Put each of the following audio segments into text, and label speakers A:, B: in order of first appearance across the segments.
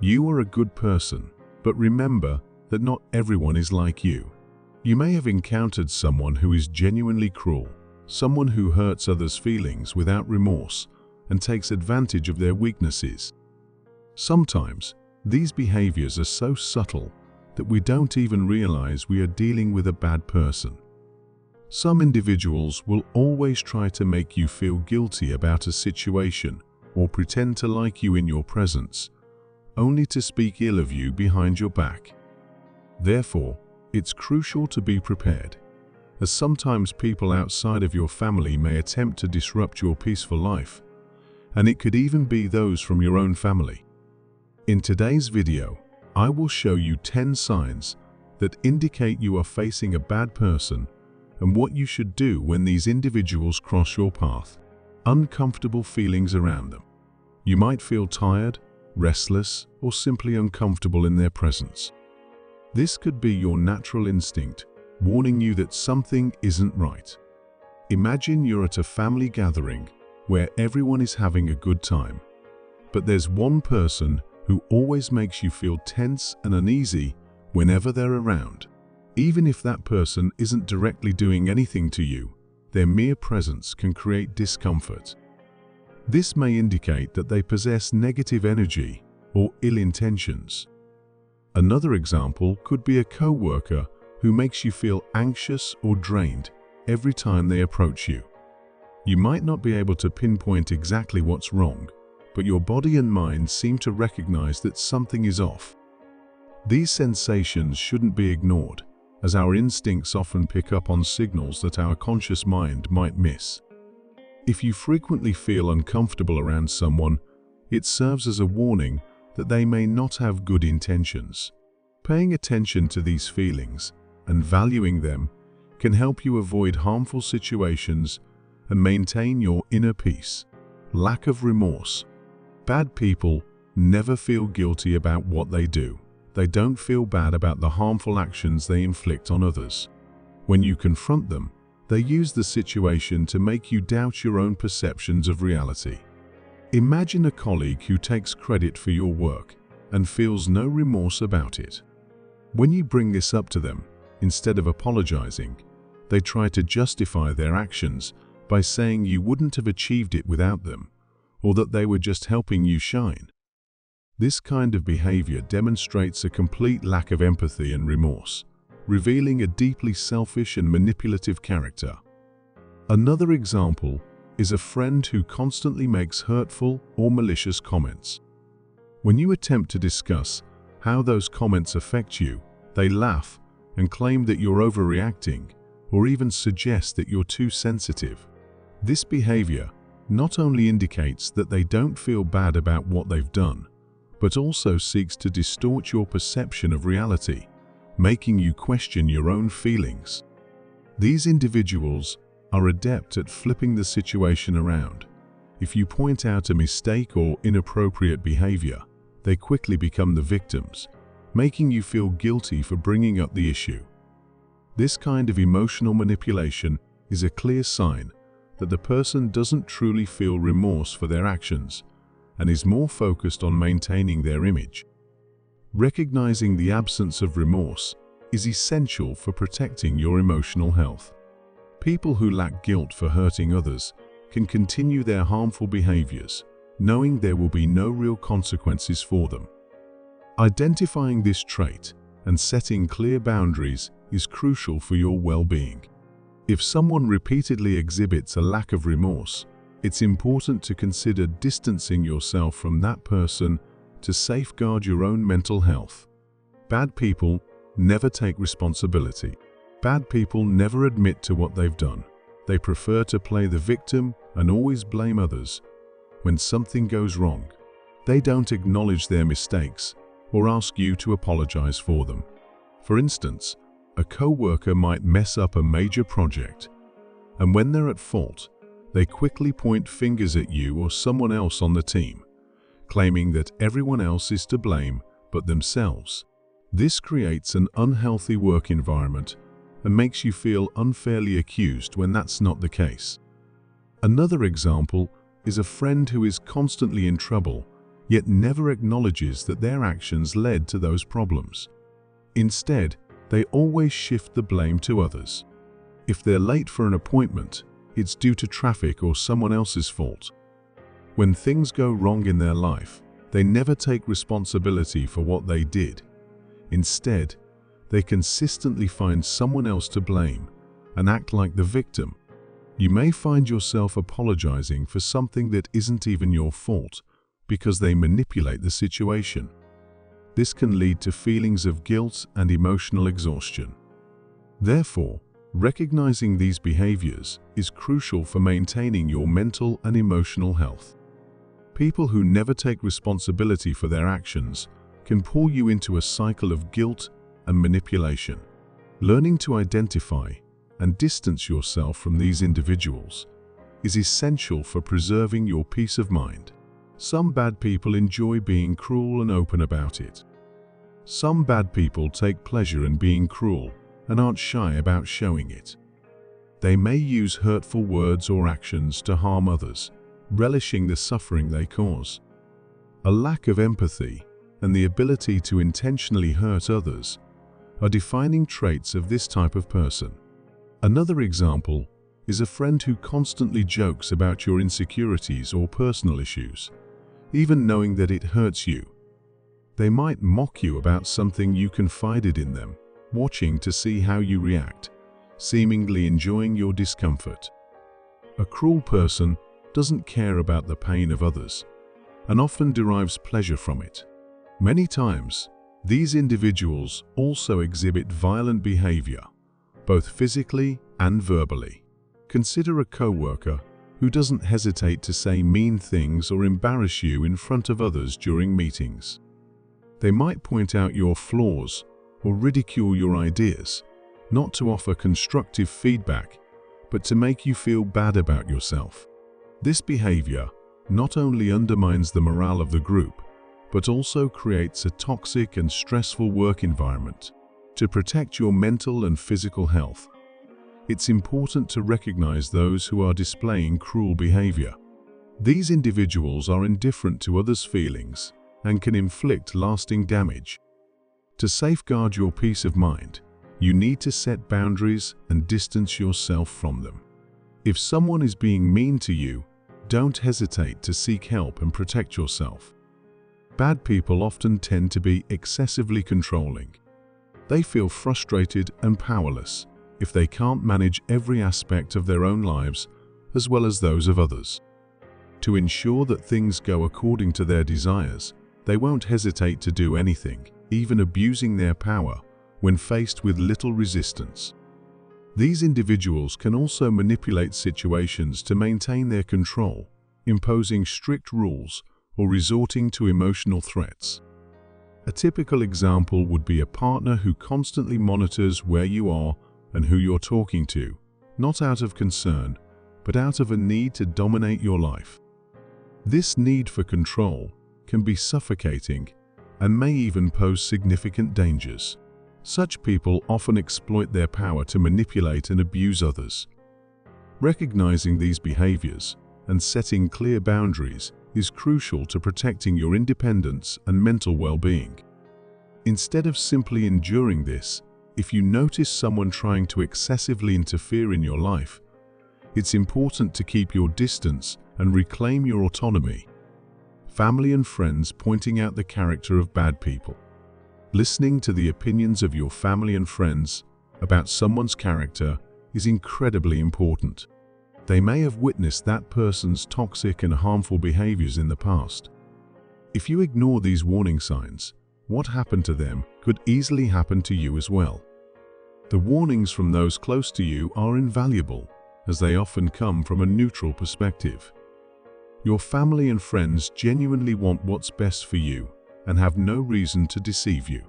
A: You are a good person, but remember that not everyone is like you. You may have encountered someone who is genuinely cruel, someone who hurts others' feelings without remorse and takes advantage of their weaknesses. Sometimes, these behaviors are so subtle that we don't even realize we are dealing with a bad person. Some individuals will always try to make you feel guilty about a situation or pretend to like you in your presence, only to speak ill of you behind your back. Therefore, it's crucial to be prepared, as sometimes people outside of your family may attempt to disrupt your peaceful life, and it could even be those from your own family. In today's video, I will show you 10 signs that indicate you are facing a bad person and what you should do when these individuals cross your path. Uncomfortable feelings around them. You might feel tired, restless, or simply uncomfortable in their presence. This could be your natural instinct, warning you that something isn't right. Imagine you're at a family gathering where everyone is having a good time, but there's one person who always makes you feel tense and uneasy whenever they're around. Even if that person isn't directly doing anything to you, their mere presence can create discomfort. This may indicate that they possess negative energy or ill intentions. Another example could be a co-worker who makes you feel anxious or drained every time they approach you. You might not be able to pinpoint exactly what's wrong, but your body and mind seem to recognize that something is off. These sensations shouldn't be ignored, as our instincts often pick up on signals that our conscious mind might miss. If you frequently feel uncomfortable around someone, it serves as a warning that they may not have good intentions. Paying attention to these feelings and valuing them can help you avoid harmful situations and maintain your inner peace. Lack of remorse. Bad people never feel guilty about what they do. They don't feel bad about the harmful actions they inflict on others. When you confront them, they use the situation to make you doubt your own perceptions of reality. Imagine a colleague who takes credit for your work and feels no remorse about it. When you bring this up to them, instead of apologizing, they try to justify their actions by saying you wouldn't have achieved it without them, or that they were just helping you shine. This kind of behavior demonstrates a complete lack of empathy and remorse, revealing a deeply selfish and manipulative character. Another example is a friend who constantly makes hurtful or malicious comments. When you attempt to discuss how those comments affect you, they laugh and claim that you're overreacting, or even suggest that you're too sensitive. This behavior not only indicates that they don't feel bad about what they've done, but also seeks to distort your perception of reality, making you question your own feelings. These individuals are adept at flipping the situation around. If you point out a mistake or inappropriate behavior, they quickly become the victims, making you feel guilty for bringing up the issue. This kind of emotional manipulation is a clear sign that the person doesn't truly feel remorse for their actions and is more focused on maintaining their image. Recognizing the absence of remorse is essential for protecting your emotional health. People who lack guilt for hurting others can continue their harmful behaviors, knowing there will be no real consequences for them. Identifying this trait and setting clear boundaries is crucial for your well-being. If someone repeatedly exhibits a lack of remorse, it's important to consider distancing yourself from that person to safeguard your own mental health. Bad people never take responsibility. Bad people never admit to what they've done. They prefer to play the victim and always blame others. When something goes wrong, they don't acknowledge their mistakes or ask you to apologize for them. For instance, a co-worker might mess up a major project, and when they're at fault, they quickly point fingers at you or someone else on the team, claiming that everyone else is to blame but themselves. This creates an unhealthy work environment and makes you feel unfairly accused when that's not the case. Another example is a friend who is constantly in trouble yet never acknowledges that their actions led to those problems. Instead, they always shift the blame to others. If they're late for an appointment, it's due to traffic or someone else's fault. When things go wrong in their life, they never take responsibility for what they did. Instead, they consistently find someone else to blame and act like the victim. You may find yourself apologizing for something that isn't even your fault because they manipulate the situation. This can lead to feelings of guilt and emotional exhaustion. Therefore, recognizing these behaviors is crucial for maintaining your mental and emotional health. People who never take responsibility for their actions can pull you into a cycle of guilt and manipulation. Learning to identify and distance yourself from these individuals is essential for preserving your peace of mind. Some bad people enjoy being cruel and open about it. Some bad people take pleasure in being cruel and aren't shy about showing it. They may use hurtful words or actions to harm others, relishing the suffering they cause. A lack of empathy and the ability to intentionally hurt others are defining traits of this type of person. Another example is a friend who constantly jokes about your insecurities or personal issues, even knowing that it hurts you. They might mock you about something you confided in them, watching to see how you react, seemingly enjoying your discomfort. A cruel person doesn't care about the pain of others and often derives pleasure from it. Many times, these individuals also exhibit violent behavior, both physically and verbally. Consider a coworker who doesn't hesitate to say mean things or embarrass you in front of others during meetings. They might point out your flaws or ridicule your ideas, not to offer constructive feedback, but to make you feel bad about yourself. This behavior not only undermines the morale of the group, but also creates a toxic and stressful work environment. To protect your mental and physical health, it's important to recognize those who are displaying cruel behavior. These individuals are indifferent to others' feelings and can inflict lasting damage. To safeguard your peace of mind, you need to set boundaries and distance yourself from them. If someone is being mean to you, don't hesitate to seek help and protect yourself. Bad people often tend to be excessively controlling. They feel frustrated and powerless if they can't manage every aspect of their own lives as well as those of others. To ensure that things go according to their desires, they won't hesitate to do anything, even abusing their power, when faced with little resistance. These individuals can also manipulate situations to maintain their control, imposing strict rules or resorting to emotional threats. A typical example would be a partner who constantly monitors where you are and who you're talking to, not out of concern, but out of a need to dominate your life. This need for control can be suffocating and may even pose significant dangers. Such people often exploit their power to manipulate and abuse others. Recognizing these behaviors and setting clear boundaries is crucial to protecting your independence and mental well-being. Instead of simply enduring this, if you notice someone trying to excessively interfere in your life, it's important to keep your distance and reclaim your autonomy. Family and friends pointing out the character of bad people. Listening to the opinions of your family and friends about someone's character is incredibly important. They may have witnessed that person's toxic and harmful behaviors in the past. If you ignore these warning signs, what happened to them could easily happen to you as well. The warnings from those close to you are invaluable, as they often come from a neutral perspective. Your family and friends genuinely want what's best for you and have no reason to deceive you.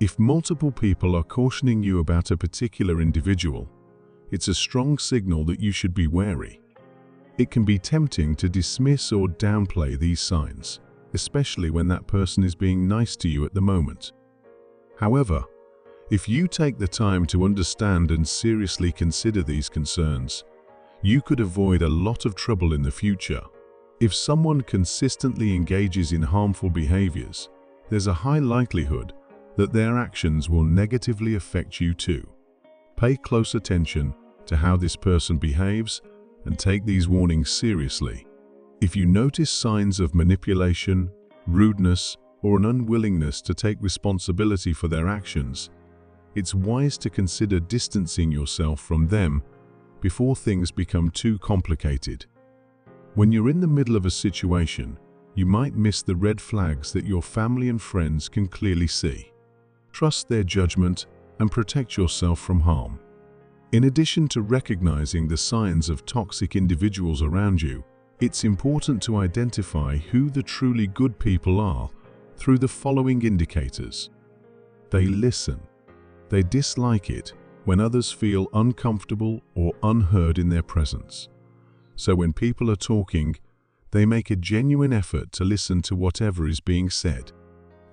A: If multiple people are cautioning you about a particular individual, it's a strong signal that you should be wary. It can be tempting to dismiss or downplay these signs, especially when that person is being nice to you at the moment. However, if you take the time to understand and seriously consider these concerns, you could avoid a lot of trouble in the future. If someone consistently engages in harmful behaviors, there's a high likelihood that their actions will negatively affect you too. Pay close attention to how this person behaves and take these warnings seriously. If you notice signs of manipulation, rudeness, or an unwillingness to take responsibility for their actions, it's wise to consider distancing yourself from them before things become too complicated. When you're in the middle of a situation, you might miss the red flags that your family and friends can clearly see. Trust their judgment and protect yourself from harm. In addition to recognizing the signs of toxic individuals around you, it's important to identify who the truly good people are through the following indicators. They listen. They dislike it when others feel uncomfortable or unheard in their presence. So when people are talking, they make a genuine effort to listen to whatever is being said.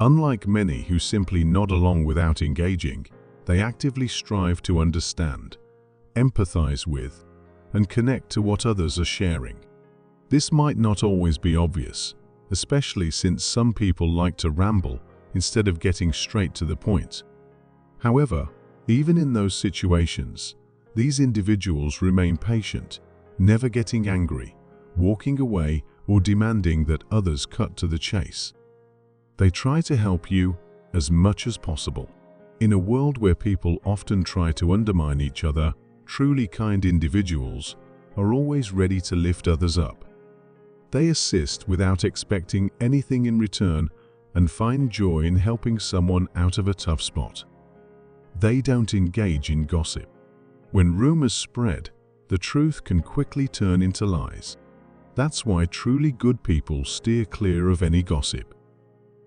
A: Unlike many who simply nod along without engaging, they actively strive to understand, empathize with, and connect to what others are sharing. This might not always be obvious, especially since some people like to ramble instead of getting straight to the point. However, even in those situations, these individuals remain patient, never getting angry, walking away, or demanding that others cut to the chase. They try to help you as much as possible. In a world where people often try to undermine each other, truly kind individuals are always ready to lift others up. They assist without expecting anything in return and find joy in helping someone out of a tough spot. They don't engage in gossip. When rumors spread, the truth can quickly turn into lies. That's why truly good people steer clear of any gossip.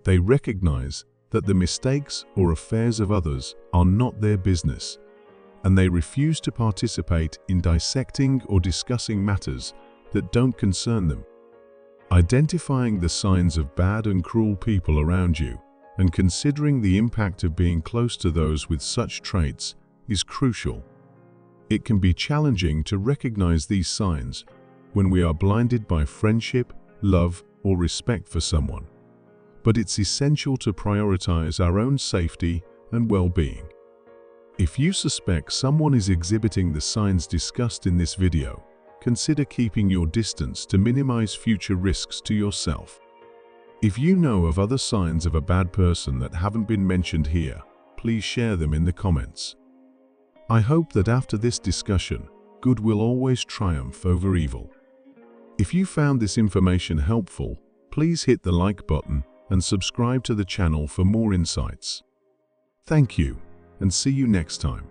A: They recognize that the mistakes or affairs of others are not their business, and they refuse to participate in dissecting or discussing matters that don't concern them. Identifying the signs of bad and cruel people around you and considering the impact of being close to those with such traits is crucial. It can be challenging to recognize these signs when we are blinded by friendship, love, or respect for someone. But it's essential to prioritize our own safety and well-being. If you suspect someone is exhibiting the signs discussed in this video, consider keeping your distance to minimize future risks to yourself. If you know of other signs of a bad person that haven't been mentioned here, please share them in the comments. I hope that after this discussion, good will always triumph over evil. If you found this information helpful, please hit the like button and subscribe to the channel for more insights. Thank you, and see you next time.